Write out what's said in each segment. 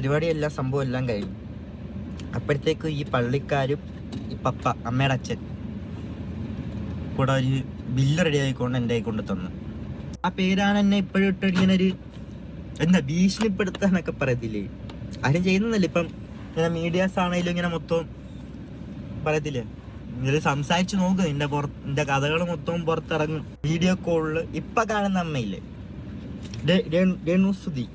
പരിപാടി എല്ലാം സംഭവം എല്ലാം കഴിഞ്ഞു. അപ്പോഴത്തേക്ക് ഈ പള്ളിക്കാരും ഈ പപ്പ അമ്മയുടെ അച്ഛൻ കൂടെ ഒരു ബില്ല് റെഡി ആയിക്കൊണ്ട് എൻ്റെ കൈ കൊണ്ട് തന്നു. ആ പേരാണ് എന്നെ ഇപ്പോഴും ഇട്ട് ഇങ്ങനെ ഒരു എന്താ ഭീഷണിപ്പെടുത്താന്നൊക്കെ പറയത്തില്ലേ, ആരും ചെയ്യുന്നതല്ല. ഇപ്പം ഇങ്ങനെ മീഡിയാസ് ആണെങ്കിലും ഇങ്ങനെ മൊത്തം പറയത്തില്ലേ, ഇതിൽ സംസാരിച്ച് നോക്ക്, നിന്റെ കഥകൾ മൊത്തവും പുറത്തിറങ്ങും. വീഡിയോ കോളില് ഇപ്പൊ കാണുന്ന അമ്മയില്ലേ രേണുസുതി,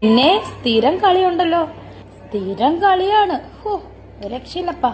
പിന്നെ സ്ഥിരം കളിയുണ്ടല്ലോ, സ്ഥിരം കളിയാണ്. രക്ഷയില്ലപ്പാ.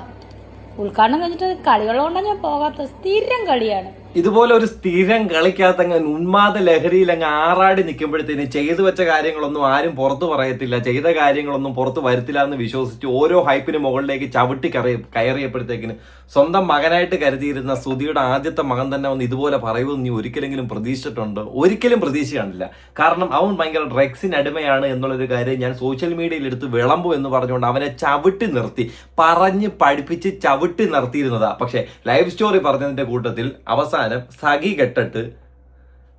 ഉദ്ഘാടനം കഴിഞ്ഞിട്ട് കളികളുകൊണ്ടാണ് ഞാൻ പോകാത്ത, സ്ഥിരം കളിയാണ്. ഇതുപോലെ ഒരു സ്ഥിരം കളിക്കാത്തങ്ങ് ഉന്മാദ ലഹരിയിൽ അങ്ങ് ആറാടി നിൽക്കുമ്പോഴത്തേന് ചെയ്തു വെച്ച കാര്യങ്ങളൊന്നും ആരും പുറത്തു പറയത്തില്ല, ചെയ്ത കാര്യങ്ങളൊന്നും പുറത്തു വരുത്തില്ല എന്ന് വിശ്വസിച്ച് ഓരോ ഹൈപ്പിന് മുകളിലേക്ക് ചവിട്ടി കയറിയപ്പോഴത്തേക്കിന് സ്വന്തം മകനായിട്ട് കരുതിയിരുന്ന സുധിയുടെ ആദ്യത്തെ മകൻ തന്നെ വന്ന് ഇതുപോലെ പറയുമെന്ന് നീ ഒരിക്കലെങ്കിലും പ്രതീക്ഷിച്ചിട്ടുണ്ടോ? ഒരിക്കലും പ്രതീക്ഷ കാണില്ല. കാരണം അവൻ ഭയങ്കര ഡ്രഗ്സിന് അടിമയാണ് എന്നുള്ളൊരു കാര്യം ഞാൻ സോഷ്യൽ മീഡിയയിൽ എടുത്ത് വിളമ്പു എന്ന് പറഞ്ഞുകൊണ്ട് അവനെ ചവിട്ടി നിർത്തി, പറഞ്ഞ് പഠിപ്പിച്ച് ചവിട്ടി നിർത്തിയിരുന്നതാ. പക്ഷെ ലൈവ് സ്റ്റോറി പറഞ്ഞതിന്റെ കൂട്ടത്തിൽ അവസാനം സഖി കെട്ടിട്ട്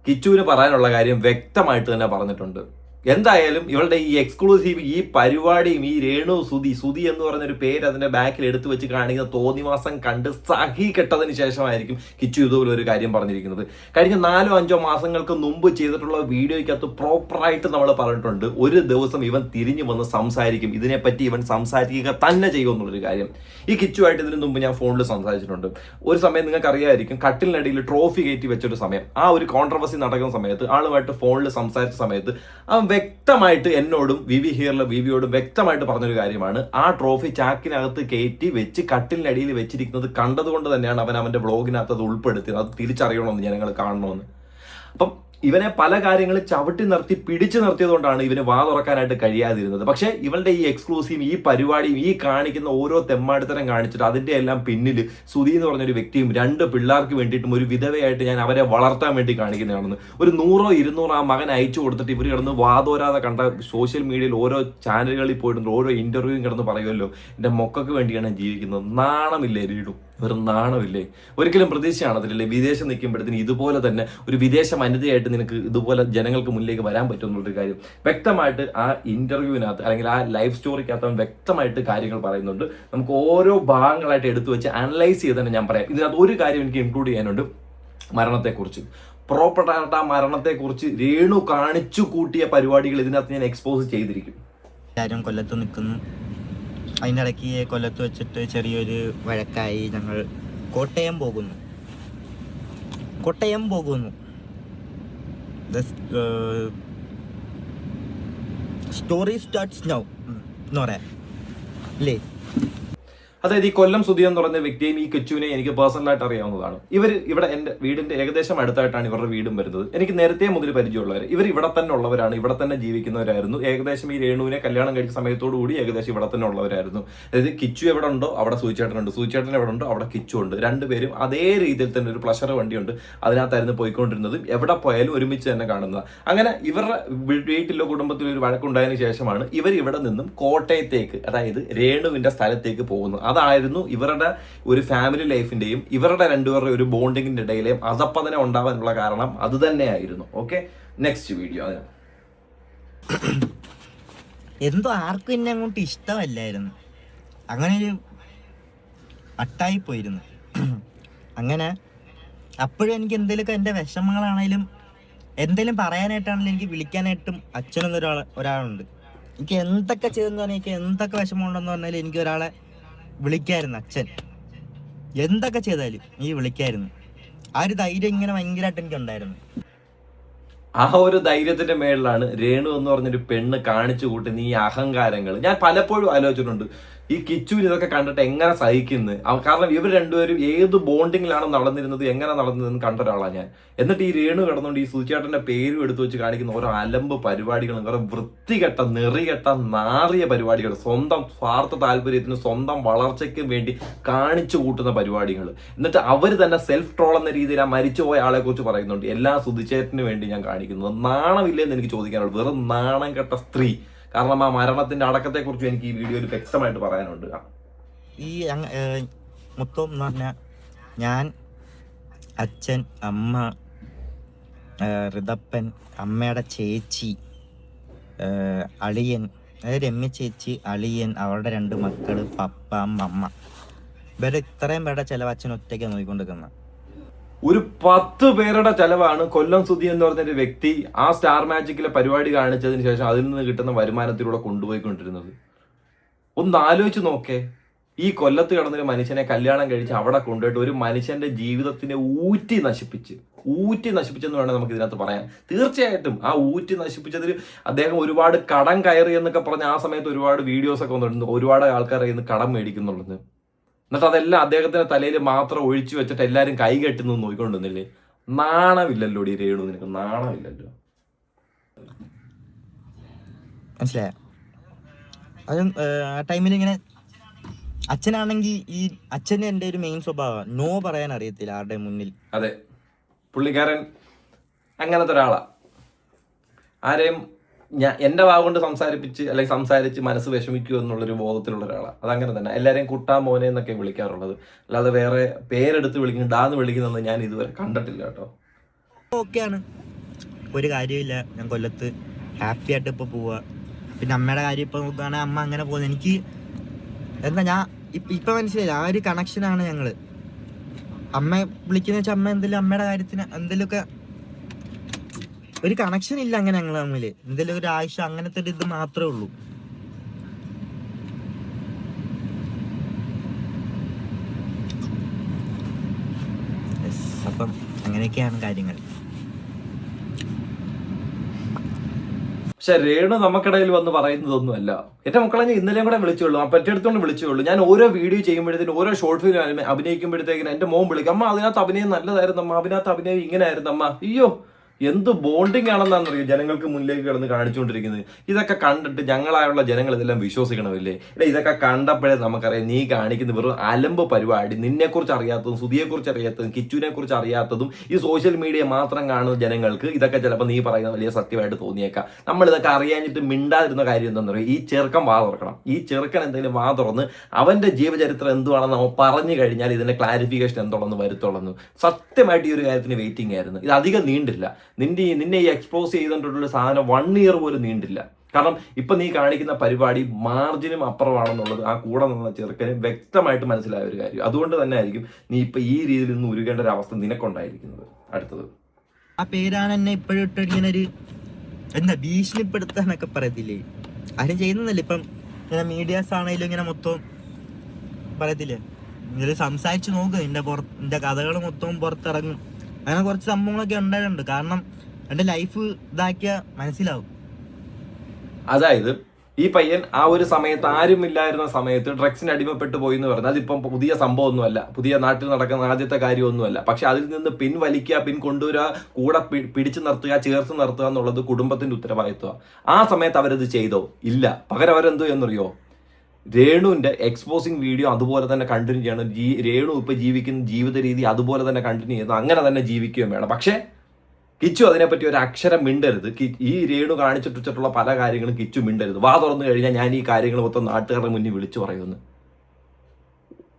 കിച്ചുവിന് പറയാനുള്ള കാര്യം വ്യക്തമായിട്ട് തന്നെ പറഞ്ഞിട്ടുണ്ട്. എന്തായാലും ഇവളുടെ ഈ എക്സ്ക്ലൂസീവ് ഈ പരിപാടിയും ഈ രേണു സുധി എന്ന് പറഞ്ഞൊരു പേര് അതിന്റെ ബാക്കിൽ എടുത്തു വെച്ച് കാണിക്കുന്ന തോന്നിവാസം കണ്ട് സഖി കെട്ടതിന് ശേഷമായിരിക്കും കിച്ചു ഇതുപോലെ ഒരു കാര്യം പറഞ്ഞിരിക്കുന്നത്. കഴിഞ്ഞ 4-5 മാസങ്ങൾക്ക് മുമ്പ് ചെയ്തിട്ടുള്ള വീഡിയോയ്ക്കകത്ത് പ്രോപ്പറായിട്ട് നമ്മൾ പറഞ്ഞിട്ടുണ്ട്, ഒരു ദിവസം ഇവൻ തിരിഞ്ഞു വന്ന് സംസാരിക്കും, ഇതിനെപ്പറ്റി ഇവൻ സംസാരിക്കുക തന്നെ ചെയ്യുമെന്നുള്ളൊരു കാര്യം. ഈ കിച്ചുവായിട്ട് ഇതിനു മുമ്പ് ഞാൻ ഫോണിൽ സംസാരിച്ചിട്ടുണ്ട്. ഒരു സമയം നിങ്ങൾക്ക് അറിയാമായിരിക്കും, കട്ടിലിനടിയിൽ ട്രോഫി കയറ്റി വെച്ചൊരു സമയം, ആ ഒരു കോൺട്രവേഴ്സി നടക്കുന്ന സമയത്ത് ആളുമായിട്ട് ഫോണിൽ സംസാരിച്ച സമയത്ത് അവൻ വ്യക്തമായിട്ട് എന്നോടും വിവിയോടും വ്യക്തമായിട്ട് പറഞ്ഞൊരു കാര്യമാണ്, ആ ട്രോഫി ചാക്കിനകത്ത് കയറ്റി വെച്ച് കട്ടിലിനടിയിൽ വെച്ചിരിക്കുന്നത് കണ്ടതുകൊണ്ട് തന്നെയാണ് അവൻ അവന്റെ വ്ളോഗിനകത്ത് അത് ഉൾപ്പെടുത്തിയത്. അത് തിരിച്ചറിയണമെന്ന് ജനങ്ങൾ കാണണമെന്ന്. അപ്പം ഇവനെ പല കാര്യങ്ങളും ചവിട്ടി നിർത്തി പിടിച്ചു നിർത്തിയതുകൊണ്ടാണ് ഇവന് വാ തുറക്കാനായിട്ട് കഴിയാതിരുന്നത്. പക്ഷേ ഇവളുടെ ഈ എക്സ്ക്ലൂസീവ് ഈ പരിപാടിയും ഈ കാണിക്കുന്ന ഓരോ തെമ്മാടിത്തരം കാണിച്ചിട്ട് അതിന്റെ എല്ലാം പിന്നിൽ സുധി എന്ന് പറഞ്ഞൊരു വ്യക്തിയും 2 പിള്ളേർക്ക് വേണ്ടിയിട്ടും ഒരു വിധവയായിട്ട് ഞാൻ അവരെ വളർത്താൻ വേണ്ടി കാണിക്കുന്നതാണെന്ന് ഒരു 100-200 ആ മകൻ അയച്ചു കൊടുത്തിട്ട് ഇവർ കിടന്ന് വാതോരാതെ കണ്ട സോഷ്യൽ മീഡിയയിൽ ഓരോ ചാനലുകളിൽ പോയിട്ട് ഓരോ ഇന്റർവ്യൂവും കിടന്ന് പറയുമല്ലോ, എൻ്റെ മൊക്കൊക്കെ വേണ്ടിയാണ് ജീവിക്കുന്നത്. നാണമില്ലേ രീടും, വെറും നാണമില്ലേ? ഒരിക്കലും പ്രതീക്ഷ കാണത്തില്ലേ വിദേശം നിൽക്കുമ്പോഴത്തേന് ഇതുപോലെ തന്നെ ഒരു വിദേശ വനിതയായിട്ട് നിനക്ക് ഇതുപോലെ ജനങ്ങൾക്ക് മുന്നിലേക്ക് വരാൻ പറ്റും എന്നുള്ളൊരു കാര്യം വ്യക്തമായിട്ട് ആ ഇന്റർവ്യൂവിനകത്ത് അല്ലെങ്കിൽ ആ ലൈവ് സ്റ്റോറിക്കകത്ത് അവൻ വ്യക്തമായിട്ട് കാര്യങ്ങൾ പറയുന്നുണ്ട്. നമുക്ക് ഓരോ ഭാഗങ്ങളായിട്ട് എടുത്തു വെച്ച് അനലൈസ് ചെയ്ത് തന്നെ ഞാൻ പറയാം. ഇതിനകത്ത് ഒരു കാര്യം എനിക്ക് ഇൻക്ലൂഡ് ചെയ്യാനുണ്ട്, മരണത്തെക്കുറിച്ച്. പ്രോപ്പറായിട്ട് ആ മരണത്തെക്കുറിച്ച് രേണു കാണിച്ചു കൂട്ടിയ പരിപാടികൾ ഇതിനകത്ത് ഞാൻ എക്സ്പോസ് ചെയ്തിരിക്കും. എല്ലാവരും കൊല്ലത്ത് നിൽക്കുന്നു, അതിൻ്റെ ഇടയ്ക്ക് കൊല്ലത്ത് വെച്ചിട്ട് ചെറിയൊരു വഴക്കായി. ഞങ്ങൾ കോട്ടയം പോകുന്നു. സ്റ്റോറി സ്റ്റാർട്ട്സ് നൗ എന്ന് പറയാം അല്ലേ? അതായത് ഈ കൊല്ലം സുധി എന്ന് പറയുന്ന വ്യക്തിയും ഈ കിച്ചുവിനെ എനിക്ക് പേഴ്സണലായിട്ട് അറിയാവുന്നതാണ്. ഇവർ ഇവിടെ എൻ്റെ വീടിന്റെ ഏകദേശം അടുത്തായിട്ടാണ് ഇവരുടെ വീടും വരുന്നത്. എനിക്ക് നേരത്തെ മുതൽ പരിചയമുള്ളവർ. ഇവർ ഇവിടെ തന്നെ ഉള്ളവരാണ്, ഇവിടെ തന്നെ ജീവിക്കുന്നവരായിരുന്നു. ഏകദേശം ഈ രേണുവിനെ കല്യാണം കഴിച്ച സമയത്തോടു കൂടി ഏകദേശം ഇവിടെ തന്നെ ഉള്ളവരായിരുന്നു. അതായത് കിച്ചു എവിടെ ഉണ്ടോ അവിടെ സൂചിച്ചേട്ടനുണ്ട്, സൂചിച്ചേട്ടൻ എവിടെ ഉണ്ടോ അവിടെ കിച്ചു ഉണ്ട്. രണ്ടുപേരും അതേ രീതിയിൽ തന്നെ ഒരു പ്ലഷർ വണ്ടിയുണ്ട്, അതിനകത്തായിരുന്നു പോയിക്കൊണ്ടിരുന്നത്. എവിടെ പോയാലും ഒരുമിച്ച് തന്നെ കാണുന്നത്. അങ്ങനെ ഇവരുടെ വീട്ടിലോ കുടുംബത്തിലോ ഒരു വഴക്കുണ്ടായതിനു ശേഷമാണ് ഇവർ ഇവിടെ നിന്നും കോട്ടയത്തേക്ക്, അതായത് രേണുവിന്റെ സ്ഥലത്തേക്ക് പോകുന്നത്. അതായിരുന്നു ഇവരുടെ ഒരു ഫാമിലി ലൈഫിന്റെയും ഇവരുടെ രണ്ടുപേരുടെ ഒരു ബോണ്ടിങ്ങിന്റെ ഇടയിലെയും അധപ്പതനം ഉണ്ടാവാനുള്ള കാരണം അത് തന്നെയായിരുന്നു. Okay, next video. എന്തോ ആർക്കും എന്നെ അങ്ങോട്ട് ഇഷ്ടമല്ലായിരുന്നു, അങ്ങനെ ഒരു അട്ടായി പോയിരുന്നു. അങ്ങനെ അപ്പോഴും എനിക്ക് എന്തെങ്കിലുമൊക്കെ എൻ്റെ വിഷമങ്ങളാണേലും എന്തെങ്കിലും പറയാനായിട്ടാണെങ്കിലും എനിക്ക് വിളിക്കാനായിട്ടും അച്ഛനൊന്നും ഒരാളുണ്ട്. എനിക്ക് എന്തൊക്കെ ചെയ്തെന്ന് പറഞ്ഞാൽ, എനിക്ക് എന്തൊക്കെ വിഷമമുണ്ടെന്ന് പറഞ്ഞാലും എനിക്ക് ഒരാളെ വിളിക്കായിരുന്നു. അച്ഛൻ എന്തൊക്കെ ചെയ്താലും ഈ വിളിക്കായിരുന്നു. ആ ഒരു ധൈര്യം ഇങ്ങനെ ഭയങ്കരമായിട്ട് എനിക്കുണ്ടായിരുന്നു. ആ ഒരു ധൈര്യത്തിന്റെ മേളിലാണ് രേണു എന്ന് പറഞ്ഞൊരു പെണ്ണ് കാണിച്ചു കൂട്ടുന്ന ഈ അഹങ്കാരങ്ങൾ. ഞാൻ പലപ്പോഴും ആലോചിച്ചിട്ടുണ്ട്, ഈ കിച്ചുവിന് ഇതൊക്കെ കണ്ടിട്ട് എങ്ങനെ സഹിക്കുന്നത്. കാരണം ഇവർ രണ്ടുപേരും ഏത് ബോണ്ടിങ്ങിലാണ് നടന്നിരുന്നത്, എങ്ങനെ നടന്നതെന്ന് കണ്ട ഒരാളാണ് ഞാൻ. എന്നിട്ട് ഈ രേണു കിടന്നുകൊണ്ട് ഈ സുചേട്ടന്റെ പേരും എടുത്തു വെച്ച് കാണിക്കുന്ന ഓരോ അലമ്പ് പരിപാടികളും, കുറെ വൃത്തികെട്ട നെറികെട്ട നാറിയ പരിപാടികൾ, സ്വന്തം സ്വാർത്ഥ താല്പര്യത്തിന് സ്വന്തം വളർച്ചയ്ക്ക് വേണ്ടി കാണിച്ചു കൂട്ടുന്ന പരിപാടികൾ. എന്നിട്ട് അവർ തന്നെ സെൽഫ് ട്രോൾ എന്ന രീതിയിൽ ആ മരിച്ചുപോയ ആളെ കുറിച്ച് പറയുന്നുണ്ട്. എല്ലാ സുധിച്ചേട്ടന് വേണ്ടി ഞാൻ കാണിക്കുന്നത്. നാണമില്ലെന്ന് എനിക്ക് ചോദിക്കാനുള്ളൂ, വെറും നാണം കെട്ട സ്ത്രീ. കാരണം ആ മരണത്തിന്റെ അടക്കത്തെ കുറിച്ച് എനിക്ക് ഈ വീഡിയോയിൽ വ്യക്തമായിട്ട് പറയാനുണ്ട്. ഈ മൊത്തം എന്ന് പറഞ്ഞാൽ ഞാൻ, അച്ഛൻ, അമ്മ, ഋതപ്പൻ, അമ്മയുടെ ചേച്ചി, അളിയൻ, അതായത് രമ്യ ചേച്ചി, അളിയൻ, അവളുടെ 2 മക്കൾ, പപ്പ, അമ്മ, ഇവരെ ഇത്രയും പേരുടെ ചിലവ് അച്ഛൻ ഒറ്റയ്ക്ക് നോക്കിക്കൊണ്ടിരിക്കുന്ന. ഒരു 10 പേരുടെ ചെലവാണ് കൊല്ലം സുധി എന്ന് പറഞ്ഞൊരു വ്യക്തി ആ സ്റ്റാർ മാജിക്കിലെ പരിപാടി കാണിച്ചതിന് ശേഷം അതിൽ നിന്ന് കിട്ടുന്ന വരുമാനത്തിലൂടെ കൊണ്ടുപോയിക്കൊണ്ടിരുന്നത്. ഒന്ന് ആലോചിച്ച് നോക്കേ. ഈ കൊല്ലത്ത് കിടന്നൊരു മനുഷ്യനെ കല്യാണം കഴിച്ച് അവിടെ കൊണ്ടുപോയിട്ട് ഒരു മനുഷ്യന്റെ ജീവിതത്തിനെ ഊറ്റി നശിപ്പിച്ചെന്ന് വേണം നമുക്ക് ഇതിനകത്ത് പറയാൻ. തീർച്ചയായിട്ടും ആ ഊറ്റി നശിപ്പിച്ചതിൽ അദ്ദേഹം ഒരുപാട് കടം കയറി എന്നൊക്കെ പറഞ്ഞ ആ സമയത്ത് ഒരുപാട് വീഡിയോസ് ഒക്കെ വന്നിട്ടുണ്ട്. ഒരുപാട് ആൾക്കാരെ ഇന്ന് കടം മേടിക്കുന്നുള്ളത്. എന്നിട്ട് അതെല്ലാം അദ്ദേഹത്തിന്റെ തലയിൽ മാത്രം ഒഴിച്ചു വെച്ചിട്ട് എല്ലാവരും കൈ കെട്ടുന്നു നോക്കിക്കൊണ്ടിരുന്നില്ലേ? നാണമില്ലല്ലോ ഡി രേണു, നിനക്ക് നാണമില്ലല്ലോ. മനസ്സിലായ? അത് ആ ടൈമിൽ ഇങ്ങനെ അച്ഛനാണെങ്കിൽ ഈ അച്ഛന് എൻ്റെ ഒരു മെയിൻ സ്വഭാവം നോ പറയാൻ അറിയത്തില്ല ആരുടെ മുന്നിൽ. അതെ, പുള്ളിക്കാരൻ അങ്ങനത്തെ ഒരാളാ. ആരെയും എന്റെ വാഗുകൊണ്ട് സംസാരിച്ച് മനസ്സ് വിഷമിക്കൂ എന്നുള്ളൊരു ബോധത്തിലുള്ള ഒരാളാണ്. അതങ്ങനെ തന്നെ എല്ലാവരെയും കുട്ടാ മോനെ എന്നൊക്കെ വിളിക്കാറുള്ളത്. അല്ലാതെ വേറെ പേരെടുത്ത് വിളിക്കുന്നു, ഡാന്ന് വിളിക്കുന്നതെന്ന് ഞാൻ ഇതുവരെ കണ്ടിട്ടില്ല കേട്ടോ. ഓക്കെയാണ്, ഒരു കാര്യമില്ല. ഞാൻ കൊല്ലത്ത് ഹാപ്പി ആയിട്ട് ഇപ്പോൾ പോവുക. പിന്നെ അമ്മയുടെ കാര്യം ഇപ്പം നോക്കുകയാണെങ്കിൽ അമ്മ അങ്ങനെ പോകുന്നത് എനിക്ക് എന്താ ഞാൻ ഇപ്പം മനസ്സിലായില്ല. ആ ഒരു കണക്ഷനാണ് ഞങ്ങൾ. അമ്മ വിളിക്കുന്ന വെച്ചാൽ അമ്മ എന്തെങ്കിലും അമ്മയുടെ കാര്യത്തിന് എന്തെങ്കിലുമൊക്കെ ഒരു കണക്ഷൻ ഇല്ല അങ്ങനെ ഞങ്ങൾ തമ്മിൽ. എന്തെങ്കിലും ഒരു ആവശ്യം അങ്ങനത്തെ ഒരു ഇത് മാത്രമേ ഉള്ളൂ. അപ്പം അങ്ങനെയൊക്കെയാണ് കാര്യങ്ങൾ. പക്ഷെ രേണു നമുക്കിടയിൽ വന്ന് പറയുന്നതൊന്നുമല്ല. എന്റെ മക്കളെ ഞാൻ ഇന്നലെയും കൂടെ വിളിച്ചുള്ളൂ, പറ്റിയെടുത്തോണ്ട് വിളിച്ചുള്ളൂ. ഞാൻ ഓരോ വീഡിയോ ചെയ്യുമ്പോഴത്തേനും ഓരോ ഷോർട്ട് ഫിലിം അഭിനയിക്കുമ്പോഴത്തേക്കിനും എന്റെ മോൻ വിളിക്കും, അമ്മ അതിനകത്ത് അഭിനയം നല്ലതായിരുന്നു അമ്മ, അതിനകത്ത് അഭിനയം ഇങ്ങനെ ആയിരുന്നു അമ്മ. അയ്യോ, എന്ത് ബോണ്ടിങ് ആണെന്നാണെന്നറിയോ ജനങ്ങൾക്ക് മുന്നിലേക്ക് കിടന്ന് കാണിച്ചുകൊണ്ടിരിക്കുന്നത്. ഇതൊക്കെ കണ്ടിട്ട് ഞങ്ങളായുള്ള ജനങ്ങൾ ഇതെല്ലാം വിശ്വസിക്കണമില്ലേ? ഇതൊക്കെ കണ്ടപ്പോഴേ നമുക്കറിയാം നീ കാണിക്കുന്ന വെറും അലമ്പ് പരിപാടി. നിന്നെക്കുറിച്ച് അറിയാത്തതും സുധിയെക്കുറിച്ച് അറിയാത്തതും കിച്ചുവിനെ കുറിച്ച് അറിയാത്തതും ഈ സോഷ്യൽ മീഡിയ മാത്രം കാണുന്ന ജനങ്ങൾക്ക് ഇതൊക്കെ ചിലപ്പോൾ നീ പറയുന്ന വലിയ സത്യമായിട്ട് തോന്നിയേക്കാം. നമ്മൾ ഇതൊക്കെ അറിയാഞ്ഞിട്ട് മിണ്ടാതിരുന്ന കാര്യം എന്താണെന്ന് പറയുക, ഈ ചെറുക്കൻ വാ തുറക്കണം. ഈ ചെറുക്കൻ എന്തെങ്കിലും വാ തുറന്ന് അവന്റെ ജീവചരിത്രം എന്തുവാണെന്ന് നമ്മൾ പറഞ്ഞു കഴിഞ്ഞാൽ ഇതിന്റെ ക്ലാരിഫിക്കേഷൻ എന്തോളെന്ന് വരുത്തോളെന്ന്. സത്യമായിട്ട് ഈ ഒരു കാര്യത്തിന് വെയിറ്റിംഗ് ആയിരുന്നു. ഇത് അധികം നീണ്ടില്ല. നിന്നെ ഈ എക്സ്പോസ് ചെയ്തിട്ടുള്ള സാധനം 1 ഇയർ പോലും നീണ്ടില്ല. കാരണം ഇപ്പൊ നീ കാണിക്കുന്ന പരിപാടി മാർജിനും അപ്പുറമാണെന്നുള്ളത് ആ കൂടെ നിന്ന ചെറുക്കന് വ്യക്തമായിട്ട് മനസ്സിലായ ഒരു കാര്യം. അതുകൊണ്ട് തന്നെ ആയിരിക്കും നീ ഇപ്പൊ ഈ രീതിയിൽ നിന്ന് ഉരുകേണ്ട ഒരു അവസ്ഥ നിനക്കുണ്ടായിരിക്കുന്നത്. അടുത്തത് ആ പേരാണ് എന്നെ ഇപ്പോഴും ഇട്ട് ഇങ്ങനെ ഒരു എന്താ ഭീഷണിപ്പെടുത്താനൊക്കെ പറയത്തില്ലേ? ആരും ചെയ്യുന്നില്ല. ഇപ്പം ഇങ്ങനെ മീഡിയാസ് ആണെങ്കിലും ഇങ്ങനെ മൊത്തം പറയത്തില്ലേ, ഇതിൽ സംസാരിച്ച് നോക്ക്, നിന്റെ കഥകൾ മൊത്തം പുറത്തിറങ്ങും. അങ്ങനെ കുറച്ച് സംഭവങ്ങളൊക്കെ ഉണ്ടായിട്ടുണ്ട്. കാരണം എൻ്റെ ലൈഫ് ഇതാക്കിയ മനസ്സിലാവും. അതായത് ഈ പയ്യൻ ആ ഒരു സമയത്ത് ആരുമില്ലായിരുന്ന സമയത്ത് ഡ്രഗ്സിന് അടിമപ്പെട്ടു പോയി എന്ന് പറഞ്ഞാൽ അതിപ്പം പുതിയ സംഭവമൊന്നുമല്ല, പുതിയ നാട്ടിൽ നടക്കുന്ന ആദ്യത്തെ കാര്യമൊന്നുമല്ല. പക്ഷെ അതിൽ നിന്ന് പിൻവലിക്കുക, പിൻകൊണ്ടുവരിക, കൂടെ പിടിച്ചു നിർത്തുക, ചേർത്ത് നിർത്തുക എന്നുള്ളത് കുടുംബത്തിന്റെ ഉത്തരവാദിത്വമാണ്. ആ സമയത്ത് അവരത് ചെയ്തോ? ഇല്ല. പകരം അവരെന്തോ എന്നറിയോ, രേണുവിന്റെ എക്സ്പോസിങ് വീഡിയോ അതുപോലെ തന്നെ കണ്ടിന്യൂ ചെയ്യണം. രേണു ഇപ്പൊ ജീവിക്കുന്ന ജീവിത രീതി അതുപോലെ തന്നെ കണ്ടിന്യൂ ചെയ്യുന്നത്, അങ്ങനെ തന്നെ ജീവിക്കുകയും വേണം. പക്ഷെ കിച്ചു അതിനെപ്പറ്റി ഒരു അക്ഷരം മിണ്ടരുത്. ഈ രേണു കാണിച്ചിട്ടുള്ള പല കാര്യങ്ങളും കിച്ചു മിണ്ടരുത്. വാ തുറന്നു കഴിഞ്ഞാൽ ഞാൻ ഈ കാര്യങ്ങൾ മൊത്തം നാട്ടുകാരുടെ മുന്നിൽ വിളിച്ചു പറയുമെന്ന്.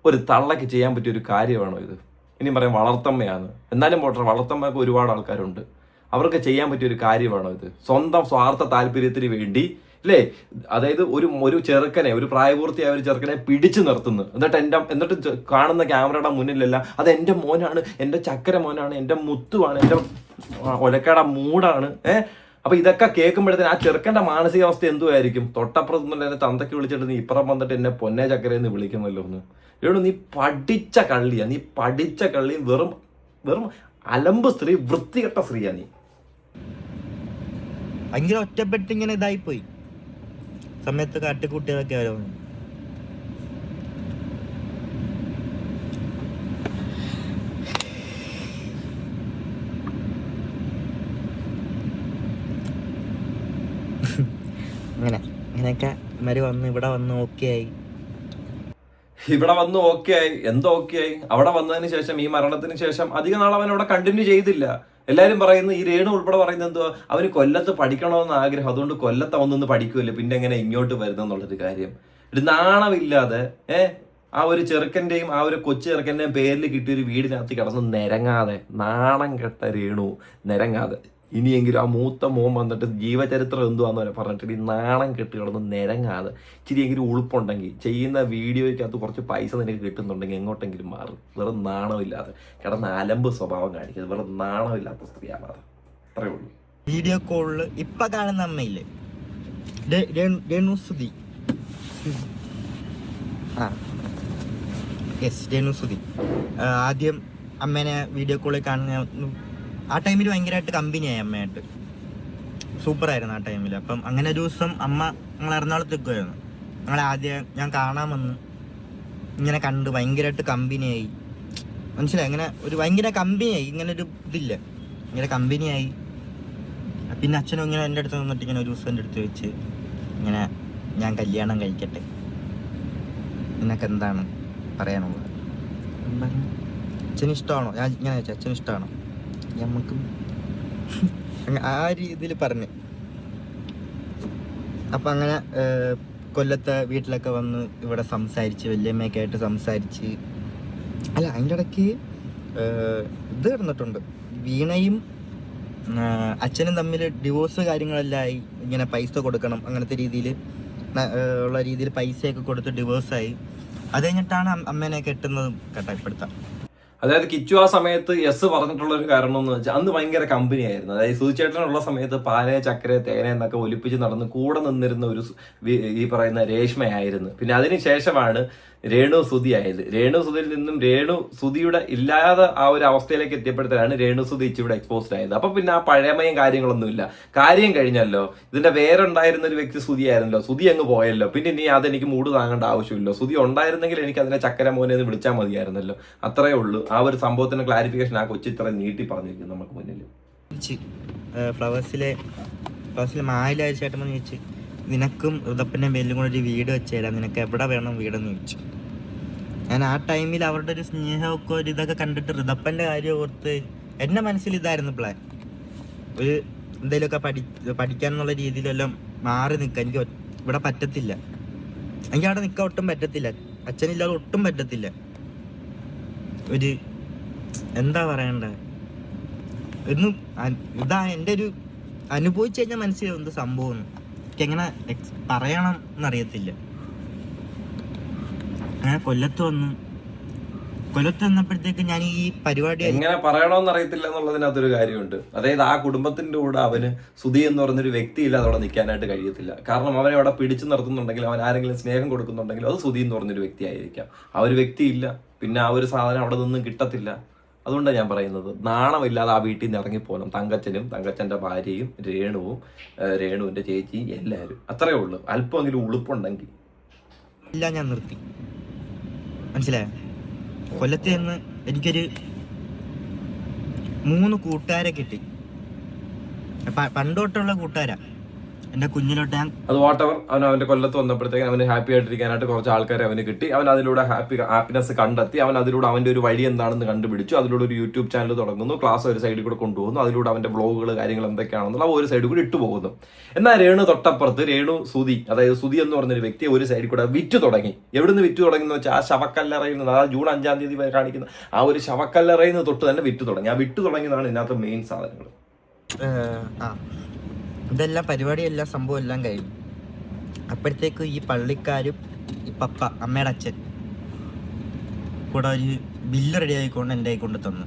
ഒരു തള്ളക്ക് ചെയ്യാൻ പറ്റിയ ഒരു കാര്യമാണോ ഇത്? ഇനി പറയാം വളർത്തമ്മയാണ്. എന്നാലും പോട്ടെ, വളർത്തമ്മക്ക് ഒരുപാട് ആൾക്കാരുണ്ട്, അവർക്ക് ചെയ്യാൻ പറ്റിയ ഒരു കാര്യമാണോ ഇത്? സ്വന്തം സ്വാർത്ഥ താല്പര്യത്തിന് വേണ്ടി അല്ലേ? അതായത് ഒരു ചെറുക്കനെ, ഒരു പ്രായപൂർത്തിയായ ഒരു ചെറുക്കനെ പിടിച്ചു നിർത്തുന്നു. എന്നിട്ട് കാണുന്ന ക്യാമറയുടെ മുന്നിലല്ല അത് എൻ്റെ മോനാണ്, എൻ്റെ ചക്കര മോനാണ്, എൻ്റെ മുത്തുവാണ്, എൻ്റെ ഒലക്കട മൂടാണ്. അപ്പൊ ഇതൊക്കെ കേൾക്കുമ്പോഴത്തേന് ആ ചെറുക്കന്റെ മാനസികാവസ്ഥ എന്തുമായിരിക്കും? തൊട്ടപ്പുറത്ത് എന്നെ തന്തയ്ക്ക് വിളിച്ചിട്ട് നീ ഇപ്പുറം വന്നിട്ട് എന്നെ പൊന്നെ ചക്കരയെന്ന് വിളിക്കുന്നല്ലോ ഒന്ന്. ഇവിടെ നീ പഠിച്ച കള്ളിയാ, നീ പഠിച്ച കള്ളിയും വെറും വെറും അലമ്പ് സ്ത്രീ, വൃത്തികെട്ട സ്ത്രീയാ നീ. ഭയങ്കര ഒറ്റപ്പെട്ട് ഇങ്ങനെ ഇതായിപ്പോയി സമയത്ത് കാട്ടിക്കുട്ടികളൊക്കെ വരും. അങ്ങനെയൊക്കെ ഇവര് വന്ന് ഇവിടെ വന്ന് ഓക്കെ ആയി. എന്തോ ഓക്കെ ആയി. അവിടെ വന്നതിന് ശേഷം, ഈ മരണത്തിന് ശേഷം അധിക നാൾ അവൻ അവിടെ കണ്ടിന്യൂ ചെയ്തില്ല. എല്ലാവരും പറയുന്നു, ഈ രേണു ഉൾപ്പെടെ പറയുന്നത് എന്തുവാ, അവന് കൊല്ലത്ത് പഠിക്കണമെന്ന് ആഗ്രഹം, അതുകൊണ്ട് കൊല്ലത്ത് അവന്നൊന്ന് പഠിക്കുമല്ലോ, പിന്നെ എങ്ങനെ ഇങ്ങോട്ട് വരുന്നെന്നുള്ളൊരു കാര്യം. ഒരു നാണമില്ലാതെ ആ ഒരു ചെറുക്കൻ്റെയും ആ ഒരു കൊച്ചു ചെറുക്കൻ്റെയും പേരിൽ കിട്ടിയൊരു വീടിനകത്ത് കിടന്ന് നിരങ്ങാതെ, നാണം കെട്ട രേണു നിരങ്ങാതെ ഇനിയെങ്കിലും ആ മൂത്ത മോൻ വന്നിട്ട് ജീവചരിത്രം എന്തുവാന്ന് വരെ പറഞ്ഞിട്ട് ഈ നാണം കെട്ട് കിടന്ന് നിരങ്ങാതെ ഇച്ചിരിയെങ്കിലും ഉളുപ്പുണ്ടെങ്കിൽ ചെയ്യുന്ന വീഡിയോയ്ക്കകത്ത് കുറച്ച് പൈസ നിനക്ക് കിട്ടുന്നുണ്ടെങ്കിൽ എങ്ങോട്ടെങ്കിലും മാറും. വെറും നാണമില്ലാതെ കിടന്ന് അലമ്പ് സ്വഭാവം കാണിക്കുന്നത്, വെറും നാണമില്ലാത്ത സ്ത്രീയാവാതെ. അത്രേ ഉള്ളൂ. വീഡിയോ കോളിൽ ഇപ്പൊ കാണുന്ന അമ്മയില്ലേ, രേണുസുതി, രേണുസുതി ആദ്യം അമ്മേനെ വീഡിയോ കോളിൽ കാണുന്ന ആ ടൈമിൽ ഭയങ്കരമായിട്ട് കമ്പനിയായി അമ്മയായിട്ട്, സൂപ്പറായിരുന്നു ആ ടൈമിൽ. അപ്പം അങ്ങനെ ഒരു ദിവസം അമ്മ ഞങ്ങൾ എറണാകുളത്ത് നിൽക്കുമായിരുന്നു. ആദ്യം ഞാൻ കാണാൻ വന്ന് ഇങ്ങനെ കണ്ട് ഭയങ്കരമായിട്ട് കമ്പനിയായി, മനസ്സിലായി, അങ്ങനെ ഒരു ഭയങ്കര കമ്പനിയായി. ഇങ്ങനെ ഒരു ഇതില്ല, ഇങ്ങനെ കമ്പനിയായി. പിന്നെ അച്ഛനും ഇങ്ങനെ എൻ്റെ അടുത്ത് നിന്നിട്ട് ഇങ്ങനെ ഒരു ദിവസം എൻ്റെ അടുത്ത് വെച്ച് ഇങ്ങനെ ഞാൻ കല്യാണം കഴിക്കട്ടെ, നിനക്ക് എന്താണ് പറയാനുള്ളത്, അച്ഛന് ഇഷ്ടമാണോ, ഞാൻ ഇങ്ങനെ വെച്ചാൽ അച്ഛന് ഇഷ്ടമാണോ, നമുക്ക് ആ രീതിയിൽ പറഞ്ഞ്. അപ്പം അങ്ങനെ കൊല്ലത്തെ വീട്ടിലൊക്കെ വന്ന് ഇവിടെ സംസാരിച്ച്, വല്യമ്മയൊക്കെ ആയിട്ട് സംസാരിച്ച്. അല്ല, അതിൻ്റെ ഇടയ്ക്ക് ഇത് കിടന്നിട്ടുണ്ട്, വീണയും അച്ഛനും തമ്മിൽ ഡിവോഴ്സ് കാര്യങ്ങളെല്ലാം ആയി. ഇങ്ങനെ പൈസ കൊടുക്കണം അങ്ങനത്തെ രീതിയിൽ ഉള്ള രീതിയിൽ പൈസയൊക്കെ കൊടുത്ത് ഡിവോഴ്സായി. അത് കഴിഞ്ഞിട്ടാണ് അമ്മേനെ കെട്ടുന്നതും കേട്ടോ ഇപ്പോഴത്തെ. അതായത് കിച്ചു ആ സമയത്ത് യെസ് പറഞ്ഞിട്ടുള്ള ഒരു കാരണം എന്ന് വെച്ചാൽ അന്ന് ഭയങ്കര കമ്പനിയായിരുന്നു. അതായത് സുചേട്ടനുള്ള സമയത്ത് പാല ചക്കര തേന എന്നൊക്കെ ഒലിപ്പിച്ച് നടന്ന് കൂടെ നിന്നിരുന്ന ഒരു ഈ പറയുന്ന രേഷ്മയായിരുന്നു. പിന്നെ അതിന് ശേഷമാണ് രേണു സുതി ആയത്. രേണു സുതിയിൽ നിന്നും രേണു സുതിയുടെ ഇല്ലാതെ ആ ഒരു അവസ്ഥയിലേക്ക് എത്തിയപ്പോഴത്തേക്കാണ് രേണു സുതി ഇച്ചിവിടെ എക്സ്പോസ്ഡ് ആയത്. അപ്പൊ പിന്നെ ആ പഴമയും കാര്യങ്ങളൊന്നുമില്ല, കാര്യം കഴിഞ്ഞല്ലോ. ഇതിന്റെ വേറെ ഉണ്ടായിരുന്ന ഒരു വ്യക്തി സുതി ആയിരുന്നല്ലോ, സുതി അങ്ങ് പോയല്ലോ, പിന്നെ ഇനി അതെനിക്ക് മൂട് താങ്ങേണ്ട ആവശ്യമില്ല. സുതി ഉണ്ടായിരുന്നെങ്കിൽ എനിക്ക് അതിനെ ചക്കര മോനെ എന്ന് വിളിച്ചാൽ മതിയായിരുന്നല്ലോ. അത്രേ ഉള്ളൂ. ആ ഒരു സംഭവത്തിന്റെ ക്ലാരിഫിക്കേഷൻ ആ കൊച്ചി ഇത്ര നീട്ടി പറഞ്ഞിരിക്കും നമുക്ക് മുന്നിൽ. ഫ്ലവേഴ്സിലെ മായിലായ ചേട്ടൻ ചോദിച്ചു, നിനക്കും ഋതപ്പൻ്റെ പേരിലും കൂടെ ഒരു വീട് വെച്ച് തരാം, നിനക്ക് എവിടെ വേണം വീടെന്ന് ചോദിച്ചു. ഞാൻ ആ ടൈമിൽ അവരുടെ ഒരു സ്നേഹമൊക്കെ ഒരു ഇതൊക്കെ കണ്ടിട്ട് ഋതപ്പൻ്റെ കാര്യം ഓർത്ത് എൻ്റെ മനസ്സിൽ ഇതായിരുന്നു പ്ലാൻ. ഒരു എന്തെങ്കിലുമൊക്കെ പഠിക്കാന്നുള്ള രീതിയിലെല്ലാം മാറി നിൽക്കാൻ എനിക്ക് ഇവിടെ പറ്റത്തില്ല, എനിക്ക് അവിടെ നിൽക്കാൻ ഒട്ടും പറ്റത്തില്ല, അച്ഛനില്ലാതെ ഒട്ടും പറ്റത്തില്ല. ഒരു എന്താ പറയണ്ട, ഒന്നും ഇതാ എൻ്റെ ഒരു അനുഭവിച്ചു കഴിഞ്ഞാൽ മനസ്സിലാവും എന്ത് സംഭവം, എങ്ങനെ പറയണം എന്നറിയത്തില്ല. അങ്ങനെ കൊല്ലത്ത് വന്നപ്പോഴത്തേക്ക് ഞാൻ ഈ പരിപാടി എങ്ങനെ പറയണമെന്ന് അറിയത്തില്ല എന്നുള്ളതിനകത്തൊരു കാര്യമുണ്ട്. അതായത് ആ കുടുംബത്തിന്റെ കൂടെ അവന് സുധി എന്ന് പറഞ്ഞൊരു വ്യക്തിയില്ല അതവിടെ നിൽക്കാനായിട്ട് കഴിയത്തില്ല. കാരണം അവനെ അവിടെ പിടിച്ചു നിർത്തുന്നുണ്ടെങ്കിൽ, അവൻ ആരെങ്കിലും സ്നേഹം കൊടുക്കുന്നുണ്ടെങ്കിൽ അത് സുധി എന്ന് പറഞ്ഞൊരു വ്യക്തി ആയിരിക്കാം. ആ ഒരു വ്യക്തി ഇല്ല, പിന്നെ ആ ഒരു സാധനം അവിടെ നിന്നും കിട്ടത്തില്ല. അതുകൊണ്ടാണ് ഞാൻ പറയുന്നത്, നാണമില്ലാതെ ആ വീട്ടിൽ നിന്ന് ഇറങ്ങിപ്പോകണം. തങ്കച്ചനും തങ്കച്ചൻ്റെ ഭാര്യയും രേണുവും രേണുവിൻ്റെ ചേച്ചിയും എല്ലാവരും. അത്രേ ഉള്ളൂ. അല്പമെങ്കിലും ഉളുപ്പുണ്ടെങ്കിൽ ഇല്ല. ഞാൻ നിർത്തി, മനസ്സിലായോ? കൊല്ലത്ത് നിന്ന് എനിക്കൊരു 3 കൂട്ടുകാരെ കിട്ടി. പണ്ടോട്ടുള്ള കൂട്ടുകാരാ, എൻ്റെ കുഞ്ഞിലോട്ട്. ഞാൻ അത് വാട്ടവർ അവൻ അവൻ്റെ കൊല്ലത്ത് വന്നപ്പോഴത്തേക്ക് അവന് ഹാപ്പി ആയിട്ടിരിക്കാനായിട്ട് കുറച്ച് ആൾക്കാരെ അവന് കിട്ടി. അവൻ അതിലൂടെ ഹാപ്പിനെസ് കണ്ടെത്തി. അവൻ അതിലൂടെ അവൻ്റെ ഒരു വഴി എന്താണെന്ന് കണ്ടുപിടിച്ചു. അതിലൂടെ ഒരു യൂട്യൂബ് ചാനൽ തുടങ്ങുന്നു, ക്ലാസ് ഒരു സൈഡിൽ കൂടെ കൊണ്ടുപോകുന്നു. അതിലൂടെ അവൻ്റെ വ്ളോഗുകൾ കാര്യങ്ങൾ എന്തൊക്കെയാണെന്നുള്ള ഒരു സൈഡിൽ കൂടി ഇട്ടു പോകുന്നു. എന്നാൽ രേണു തൊട്ടപ്പുറത്ത് രേണു സുധി, അതായത് സുധി എന്ന് പറഞ്ഞൊരു വ്യക്തി ഒരു സൈഡിൽ കൂടെ വിറ്റ് തുടങ്ങി. എവിടുന്ന് വിറ്റ് തുടങ്ങി എന്ന് വെച്ചാൽ ആ ശവക്കല്ലറയിൽ നിന്ന്, ആ ജൂൺ 5-ാം തീയതി കാണിക്കുന്ന ആ ഒരു ശവക്കല്ലറയിൽ നിന്ന് തൊട്ട് തന്നെ വിറ്റ് തുടങ്ങി. ആ വിറ്റ് തുടങ്ങിയതാണ് ഇതിനകത്ത് മെയിൻ സാധനങ്ങൾ. ഇതെല്ലാം പരിപാടിയെല്ലാം സംഭവം എല്ലാം കഴിഞ്ഞു. അപ്പോഴത്തേക്ക് ഈ പള്ളിക്കാരും ഈ പപ്പ, അമ്മയുടെ അച്ഛൻ കൂടെ ഒരു ബില്ല് റെഡി ആയിക്കൊണ്ട് എൻ്റെ കൊണ്ട് തന്നു.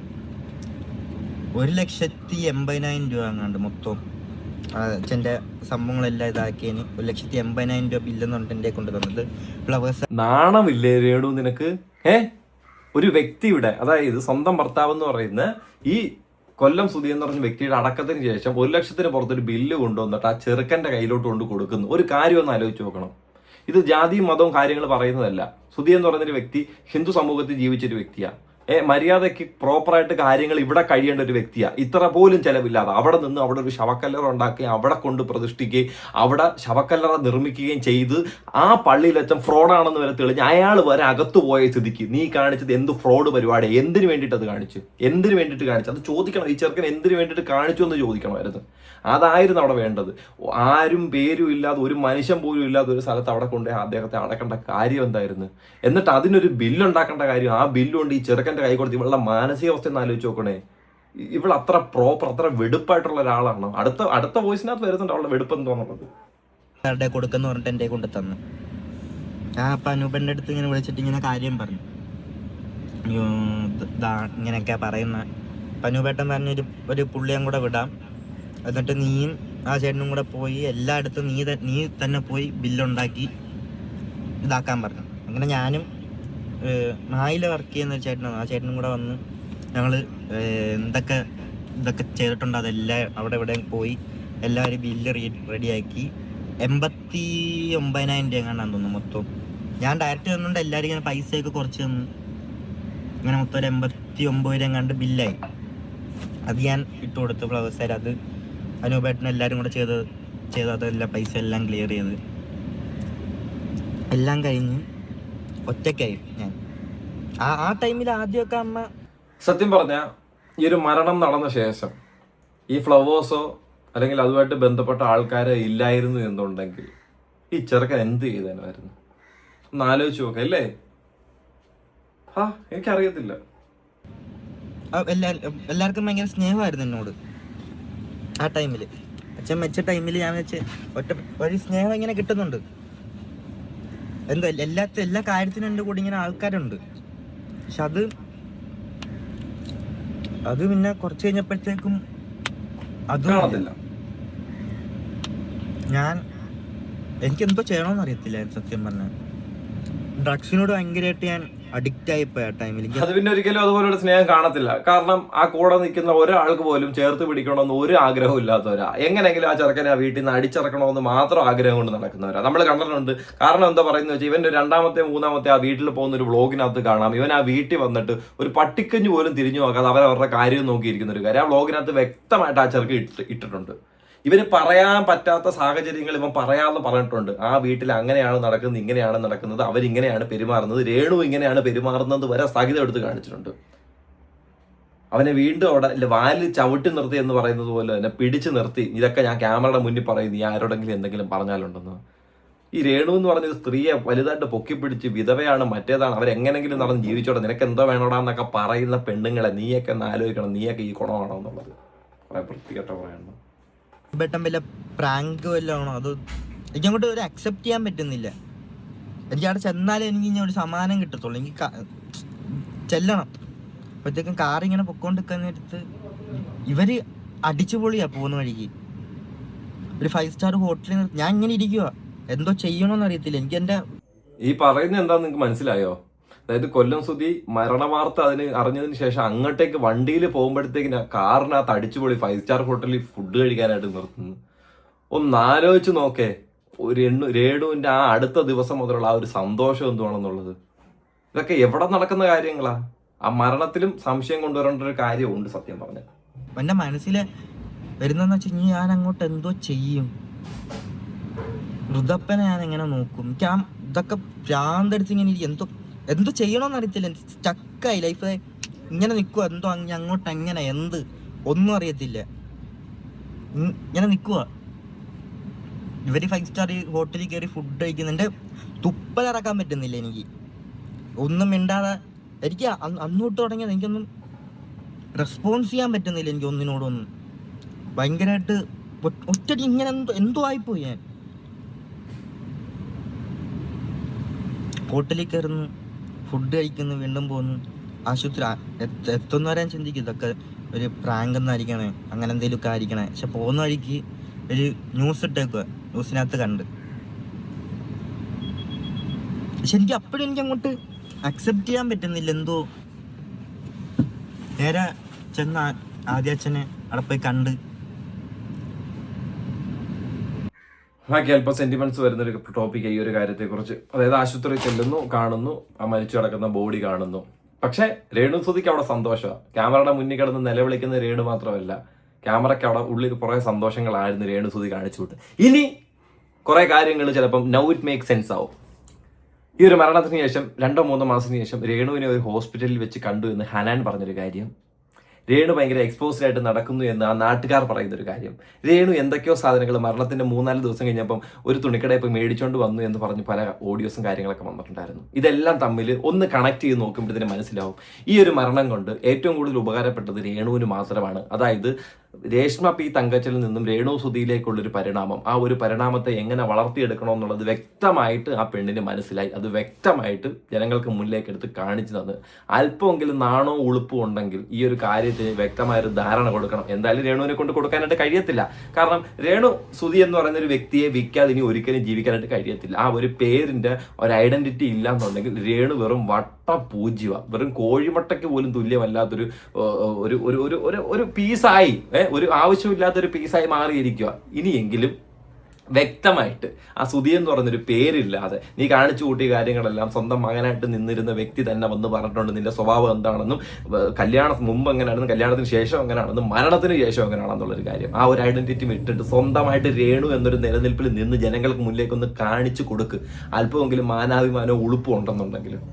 1,80,000 രൂപ അങ്ങാണ്ട് മൊത്തം അച്ഛൻ്റെ സംഭവങ്ങളെല്ലാം ഇതാക്കിയതിന് 1,80,000 രൂപ ബില്ലെന്ന് പറഞ്ഞിട്ട് എൻ്റെ കൊണ്ട് തന്നത്. ഫ്ലവേഴ്സ്. നാണമില്ലേ രേണു നിനക്ക്? ഒരു വ്യക്തിയുടെ, അതായത് സ്വന്തം ഭർത്താവ് എന്ന് പറയുന്ന ഈ കൊല്ലം സുധി എന്ന് പറഞ്ഞ വ്യക്തിയുടെ അടക്കത്തിന് ശേഷം 1 ലക്ഷത്തിന് പുറത്തൊരു ബില്ല് കൊണ്ടുവന്നിട്ട് ആ ചെറുക്കൻ്റെ കയ്യിലോട്ട് കൊണ്ട് കൊടുക്കുന്നു. ഒരു കാര്യം ഒന്ന് ആലോചിച്ച് നോക്കണം. ഇത് ജാതിയും മതവും കാര്യങ്ങൾ പറയുന്നതല്ല. സുധി എന്ന് പറയുന്നൊരു വ്യക്തി ഹിന്ദു സമൂഹത്തിൽ ജീവിച്ചൊരു വ്യക്തിയാണ്. മര്യാദയ്ക്ക് പ്രോപ്പറായിട്ട് കാര്യങ്ങൾ ഇവിടെ കഴിയേണ്ട ഒരു വ്യക്തിയാണ്. ഇത്ര പോലും ചെലവില്ലാതെ അവിടെ നിന്ന് അവിടെ ഒരു ശവക്കല്ലറ ഉണ്ടാക്കുകയും അവിടെ കൊണ്ട് പ്രതിഷ്ഠിക്കുകയും അവിടെ ശവക്കല്ലറ നിർമ്മിക്കുകയും ചെയ്ത് ആ പള്ളിയിലച്ചൻ ഫ്രോഡാണെന്ന് വരെ തെളിഞ്ഞ് അയാൾ വരെ അകത്തു പോയ സ്ഥിതിക്ക് നീ കാണിച്ചത് എന്ത് ഫ്രോഡ് പരിപാടി? എന്തിനു വേണ്ടിയിട്ട് അത് കാണിച്ചു? എന്തിനു വേണ്ടിയിട്ട് കാണിച്ചു? അത് ചോദിക്കണം. ഈ ചെറുക്കൻ എന്തിനു വേണ്ടിയിട്ട് കാണിച്ചു എന്ന് ചോദിക്കണമായിരുന്നു. അതായിരുന്നു അവിടെ വേണ്ടത്. ആരും പേരും ഇല്ലാതെ, ഒരു മനുഷ്യൻ പോലും ഇല്ലാതെ ഒരു സ്ഥലത്ത് അവിടെ കൊണ്ട് അദ്ദേഹത്തെ അടക്കേണ്ട കാര്യം എന്തായിരുന്നു? എന്നിട്ട് അതിനൊരു ബില്ലുണ്ടാക്കേണ്ട കാര്യം, ആ ബില്ലുകൊണ്ട് ഈ ചെറുക്കൻ്റെ കൈ കൊടുത്ത് ഇവളുടെ മാനസികാവസ്ഥ ഒന്ന് ആലോചിച്ച് നോക്കണേ. ഇവൾ അത്ര പ്രോപ്പർ അത്ര വെടുപ്പായിട്ടുള്ള ഒരാളാണ്. അടുത്ത വോയിസിനകത്ത് വരുന്നുണ്ട് അവളുടെ വെടുപ്പെന്ന് തോന്നുന്നത്. ആരുടെ കൊടുക്കെന്ന് പറഞ്ഞിട്ട് എൻ്റെ കൊണ്ട് തന്നു. ഞാൻ അപ്പം അനൂപൻ്റെ അടുത്ത് ഇങ്ങനെ വിളിച്ചിട്ട് ഇങ്ങനെ കാര്യം പറഞ്ഞു, ഇങ്ങനെയൊക്കെ പറയുന്ന. അപ്പം അനൂപേട്ടൻ പറഞ്ഞൊരു പുള്ളിയും കൂടെ വിടാം, എന്നിട്ട് നീയും ആ ചേട്ടനും കൂടെ പോയി എല്ലായിടത്തും നീ തന്നെ പോയി ബില്ലുണ്ടാക്കി ഇതാക്കാൻ പറഞ്ഞു. അങ്ങനെ ഞാനും മായിൽ വർക്ക് ചെയ്യുന്ന ഒരു ചേട്ടനാണ്, ആ ചേട്ടനും കൂടെ വന്ന് ഞങ്ങൾ ഇതൊക്കെ ചെയ്തിട്ടുണ്ട്. അതെല്ലാം അവിടെ ഇവിടെ പോയി എല്ലാവരും ബില്ല് റെഡിയാക്കി 89,000 രൂപ എങ്ങാണ്ടാന്ന് തോന്നുന്നു മൊത്തം. ഞാൻ ഡയറക്റ്റ് തന്നുകൊണ്ട് എല്ലാവരും ഇങ്ങനെ പൈസയൊക്കെ കുറച്ച് തന്നു. ഇങ്ങനെ മൊത്തം ഒരു 89,000 എങ്ങാണ്ട് ബില്ലായി. അത് ഞാൻ ഇട്ട് കൊടുത്തു ഫ്ലവേഴ്സായി. അത് അനൂപേട്ടൻ എല്ലാവരും കൂടെ ചെയ്ത് അതെല്ലാം പൈസ എല്ലാം ക്ലിയർ ചെയ്ത് എല്ലാം കഴിഞ്ഞ് ഒറ്റയ്ക്കായി ഞാൻ. ആ ടൈമിൽ ആദ്യമൊക്കെ അമ്മ സത്യം പറഞ്ഞ ഈ ഒരു മരണം നടന്ന ശേഷം ഈ ഫ്ലവേഴ്സോ അല്ലെങ്കിൽ അതുമായിട്ട് ബന്ധപ്പെട്ട ആൾക്കാരെ ഇല്ലായിരുന്നു എന്നുണ്ടെങ്കിൽ ഈ ചെറുക്കൻ എന്ത് ചെയ്തേനായിരുന്നു ഒന്ന് ആലോചിച്ച് നോക്കാം അല്ലേ? എനിക്കറിയത്തില്ല. എല്ലാവർക്കും ഭയങ്കര സ്നേഹമായിരുന്നു എന്നോട് ആ ടൈമിൽ. അച്ഛൻ വെച്ച ടൈമിൽ ഞാൻ വെച്ച് ഒരു സ്നേഹം ഇങ്ങനെ കിട്ടുന്നുണ്ട്. എന്തോ എല്ലാ കാര്യത്തിനും എൻ്റെ കൂടെ ഇങ്ങനെ ആൾക്കാരുണ്ട്. പക്ഷെ അത് പിന്നെ കുറച്ച് കഴിഞ്ഞപ്പോഴത്തേക്കും അതും എനിക്കെന്തോ ചെയ്യണമെന്ന് അറിയത്തില്ല സത്യം പറഞ്ഞാൽ. ഡ്രഗ്സിനോട് ഭയങ്കരമായിട്ട് ഞാൻ അഡിക്റ്റ് ആയിപ്പോയി ആ ടൈമിൽ. അത് പിന്നെ ഒരിക്കലും അതുപോലുള്ള സ്നേഹം കാണത്തില്ല. കാരണം ആ കൂടെ നിൽക്കുന്ന ഒരാൾക്ക് പോലും ചേർത്ത് പിടിക്കണമെന്ന് ഒരു ആഗ്രഹവും ഇല്ലാത്തവരാ. എങ്ങനെയെങ്കിലും ആ ചെറുക്കനെ ആ വീട്ടിൽ നിന്ന് അടിച്ചിറക്കണമെന്ന് മാത്രം ആഗ്രഹം കൊണ്ട് നടക്കുന്നവരാ നമ്മൾ കണ്ടിട്ടുണ്ട്. കാരണം എന്താ പറയുന്നത് വെച്ചാൽ ഇവന്റെ 2ാമത്തെ 3ാമത്തെ ആ വീട്ടിൽ പോകുന്ന ഒരു വ്ളോഗിനകത്ത് കാണാം, ഇവൻ ആ വീട്ടിൽ വന്നിട്ട് ഒരു പട്ടിക്കഞ്ഞ് പോലും തിരിഞ്ഞു നോക്കാതെ അവരവരുടെ കാര്യം നോക്കിയിരിക്കുന്ന ഒരു കാര്യം ആ വ്ളോഗിനകത്ത് വ്യക്തമായിട്ട് ആ ചെറുക്ക് ഇട്ടിട്ടുണ്ട്. ഇവന് പറയാൻ പറ്റാത്ത സാഹചര്യങ്ങൾ ഇവൻ പറയാതെ പറഞ്ഞിട്ടുണ്ട്. ആ വീട്ടിൽ അങ്ങനെയാണ് നടക്കുന്നത്, ഇങ്ങനെയാണ് നടക്കുന്നത്, അവരിങ്ങനെയാണ് പെരുമാറുന്നത്, രേണു ഇങ്ങനെയാണ് പെരുമാറുന്നത് വരെ സഹിതം എടുത്ത് കാണിച്ചിട്ടുണ്ട്. അവനെ വീണ്ടും അവിടെ വാലിൽ ചവിട്ടി നിർത്തി എന്ന് പറയുന്നത് പോലെ തന്നെ പിടിച്ചു നിർത്തി, ഇതൊക്കെ ഞാൻ ക്യാമറയുടെ മുന്നിൽ പറയും, നീ ആരോടെങ്കിലും എന്തെങ്കിലും പറഞ്ഞാലുണ്ടെന്ന്. ഈ രേണു എന്ന് പറഞ്ഞ സ്ത്രീയെ വലുതായിട്ട് പൊക്കിപ്പിടിച്ച് വിധവയാണ് മറ്റേതാണ് അവരെങ്ങനെങ്കിലും നടന്ന് ജീവിച്ചോട്ടെ, നിനക്ക് എന്തോ വേണോടാന്നൊക്കെ പറയുന്ന പെണ്ണുങ്ങളെ നീയൊക്കെ ഒന്ന് ആലോചിക്കണം, നീയൊക്കെ ഈ ഗുണമാണോ എന്നുള്ളത് കുറെ വൃത്തികെട്ട പറയണം. ബട്ടം വല്ല പ്രാങ്ക് വല്ലതാണോ അത് എനിക്കങ്ങോട്ട് ഒരു അക്സെപ്റ്റ് ചെയ്യാൻ പറ്റുന്നില്ല. എനിക്ക് അവിടെ ചെന്നാലേ എനിക്ക് ഇനി ഒരു സമാധാനം കിട്ടത്തുള്ളൂ. എനിക്ക് ചെല്ലണം. അപ്പോഴത്തേക്കും കാറിങ്ങനെ പൊക്കോണ്ടിരിക്കുന്നിടത്ത് ഇവര് അടിച്ചുപൊളിയാ പോകുന്ന വഴിക്ക് ഒരു 5 സ്റ്റാർ ഹോട്ടലിൽ ഞാൻ ഇങ്ങനെ ഇരിക്കുക, എന്തോ ചെയ്യണമെന്ന് അറിയത്തില്ല. എനിക്ക് എൻ്റെ ഈ പറയുന്നത് എന്താന്ന് നിങ്ങൾക്ക് മനസ്സിലായോ? അതായത് കൊല്ലം സുധി മരണ വാർത്ത അറിഞ്ഞതിന് ശേഷം അങ്ങോട്ടേക്ക് വണ്ടിയിൽ പോകുമ്പോഴത്തേക്കിന് കാറിനകത്ത് അടിച്ചുപൊളി 5 സ്റ്റാർ ഹോട്ടലിൽ ഫുഡ് കഴിക്കാനായിട്ട് നിർത്തുന്നു. ഒന്ന് ആലോചിച്ച് നോക്കേ രേണുവിന്റെ ആ അടുത്ത ദിവസം മുതലുള്ള ആ ഒരു സന്തോഷം എന്തുവാണെന്നുള്ളത്. ഇതൊക്കെ എവിടെ നടക്കുന്ന കാര്യങ്ങളാ? ആ മരണത്തിലും സംശയം കൊണ്ടുവരേണ്ട ഒരു കാര്യമുണ്ട് സത്യം പറഞ്ഞ. എൻ്റെ മനസ്സിൽ വരുന്നതെന്ന് വെച്ചാൽ ഞാൻ അങ്ങോട്ട് എന്തോ ചെയ്യും, ഋതപ്പനെ ഞാൻ എങ്ങനെ നോക്കും, എനിക്ക് ആ ഇതൊക്കെ ഭ്രാന്തടിച്ച് ഇങ്ങനെ എന്തോ ചെയ്യണമെന്ന് അറിയത്തില്ല. സ്റ്റക്കായി ലൈഫ് ഇങ്ങനെ നിൽക്കുക, എന്തോ അങ്ങോട്ട് എങ്ങനെ ഒന്നും അറിയത്തില്ല, ഇങ്ങനെ നിൽക്കുക. ഇവര് 5 സ്റ്റാർ ഹോട്ടലിൽ കയറി ഫുഡ് കഴിക്കുന്നുണ്ട്, തുപ്പലിറക്കാൻ പറ്റുന്നില്ല എനിക്ക്, ഒന്നും മിണ്ടാതെ. എനിക്ക് അന്നോട്ട് തുടങ്ങിയത് എനിക്കൊന്നും റെസ്പോൺസ് ചെയ്യാൻ പറ്റുന്നില്ല, എനിക്ക് ഒന്നിനോടൊന്നും. ഭയങ്കരമായിട്ട് ഒറ്റടി ഇങ്ങനെ എന്തോ ആയിപ്പോയി. ഞാൻ ഹോട്ടലിൽ കയറുന്നു, ഫുഡ് കഴിക്കുന്നു, വീണ്ടും പോകുന്നു, ആശുപത്രി എത്തുന്നവരെ ചിന്തിക്കും ഇതൊക്കെ ഒരു പ്രാങ്ക് എന്നായിരിക്കണേ, അങ്ങനെ എന്തെങ്കിലുമൊക്കെ ആയിരിക്കണേ. പക്ഷെ പോകുന്ന വഴിക്ക് ഒരു ന്യൂസ് ഇട്ടേക്കുക, ന്യൂസിനകത്ത് കണ്ട്. പക്ഷെ എനിക്ക് അപ്പോഴും എനിക്ക് അങ്ങോട്ട് അക്സെപ്റ്റ് ചെയ്യാൻ പറ്റുന്നില്ല. എന്തോ നേരെ ചെന്ന് ആദ്യാച്ഛനെ അവിടെ പോയി കണ്ട് ബാക്കി അല്പം സെന്റിമെന്റ്സ് വരുന്നൊരു ടോപ്പിക് ഈ ഒരു കാര്യത്തെക്കുറിച്ച്. അതായത് ആശുപത്രി ചെല്ലുന്നു, കാണുന്നു, ആ മരിച്ചു കിടക്കുന്ന ബോഡി കാണുന്നു. പക്ഷെ രേണു സുധിക്ക് അവിടെ സന്തോഷമാണ്. ക്യാമറയുടെ മുന്നിൽ കിടന്ന് നിലവിളിക്കുന്ന രേണു മാത്രമല്ല, ക്യാമറയ്ക്ക് അവിടെ ഉള്ളിൽ കുറെ സന്തോഷങ്ങളായിരുന്നു രേണു സുധി കാണിച്ചു വിട്ട്. ഇനി കുറെ കാര്യങ്ങൾ ചിലപ്പം നൗ ഇറ്റ് മേക്ക് സെൻസ് ആവും. ഈ ഒരു മരണത്തിന് ശേഷം 2-3 മാസത്തിന് ശേഷം രേണുവിനെ ഒരു ഹോസ്പിറ്റലിൽ വെച്ച് കണ്ടു എന്ന് ഹനാൻ പറഞ്ഞൊരു കാര്യം രേണു ഭയങ്കര എക്സ്പോസ്ഡ് ആയിട്ട് നടക്കുന്നു എന്ന് ആ നാട്ടുകാർ പറയുന്ന ഒരു കാര്യം. രേണു എന്തൊക്കെയോ സാധനങ്ങൾ മരണത്തിന്റെ 3-4 ദിവസം കഴിഞ്ഞപ്പം ഒരു തുണിക്കടയിൽ പോയി മേടിച്ചോണ്ട് വന്നു എന്ന് പറഞ്ഞ് പല ഓഡിയോസും കാര്യങ്ങളൊക്കെ വന്നിട്ടുണ്ടായിരുന്നു. ഇതെല്ലാം തമ്മിൽ ഒന്ന് കണക്ട് ചെയ്ത് നോക്കുമ്പോഴത്തേന് മനസ്സിലാവും ഈ ഒരു മരണം കൊണ്ട് ഏറ്റവും കൂടുതൽ ഉപകാരപ്പെട്ടത് രേണുവിന് മാത്രമാണ്. അതായത് രേഷ്മ പി തങ്കച്ചലിൽ നിന്നും രേണു സുധിയിലേക്കുള്ളൊരു പരിണാമം, ആ ഒരു പരിണാമത്തെ എങ്ങനെ വളർത്തിയെടുക്കണമെന്നുള്ളത് വ്യക്തമായിട്ട് ആ പെണ്ണിന് മനസ്സിലായി. അത് വ്യക്തമായിട്ട് ജനങ്ങൾക്ക് മുന്നിലേക്ക് എടുത്ത് കാണിച്ചു തന്നത്. അല്പമെങ്കിലും നാണോ ഉളുപ്പും ഉണ്ടെങ്കിൽ ഈ ഒരു കാര്യത്തിന് വ്യക്തമായൊരു ധാരണ കൊടുക്കണം. എന്തായാലും രേണുവിനെ കൊണ്ട് കൊടുക്കാനായിട്ട് കഴിയത്തില്ല. കാരണം രേണു സുധി എന്ന് പറയുന്ന ഒരു വ്യക്തിയെ വിൽക്കാതെ ഇനി ഒരിക്കലും ജീവിക്കാനായിട്ട് കഴിയത്തില്ല. ആ ഒരു പേരിന്റെ ഒരു ഐഡന്റിറ്റി ഇല്ല എന്നുണ്ടെങ്കിൽ രേണു വെറും പൂജ്യമാണ്, വെറും കോഴിമുട്ടയ്ക്ക് പോലും തുല്യമല്ലാത്തൊരു ഒരു പീസായി, ഒരു ആവശ്യമില്ലാത്തൊരു പീസായി മാറിയിരിക്കുക. ഇനിയെങ്കിലും വ്യക്തമായിട്ട് ആ സുധി എന്ന് പറയുന്നൊരു പേരില്ലാതെ നീ കാണിച്ചു കൂട്ടിയ കാര്യങ്ങളെല്ലാം സ്വന്തം മകനായിട്ട് നിന്നിരുന്ന വ്യക്തി തന്നെ വന്ന് പറഞ്ഞിട്ടുണ്ട് നിന്റെ സ്വഭാവം എന്താണെന്നും, കല്യാണം മുമ്പ് എങ്ങനെയാണെന്നും, കല്യാണത്തിന് ശേഷം എങ്ങനെയാണെന്നും, മരണത്തിന് ശേഷം എങ്ങനെയാണെന്നുള്ളൊരു കാര്യം. ആ ഒരു ഐഡന്റിറ്റി വിട്ടിട്ട് സ്വന്തമായിട്ട് രേണു എന്നൊരു നിലനിൽപ്പിൽ നിന്ന് ജനങ്ങൾക്ക് മുന്നിലേക്കൊന്ന് കാണിച്ചു കൊടുക്ക്. അല്പമെങ്കിലും മാനാഭിമാനവും ഉളുപ്പും ഉണ്ടെന്നുണ്ടെങ്കിലും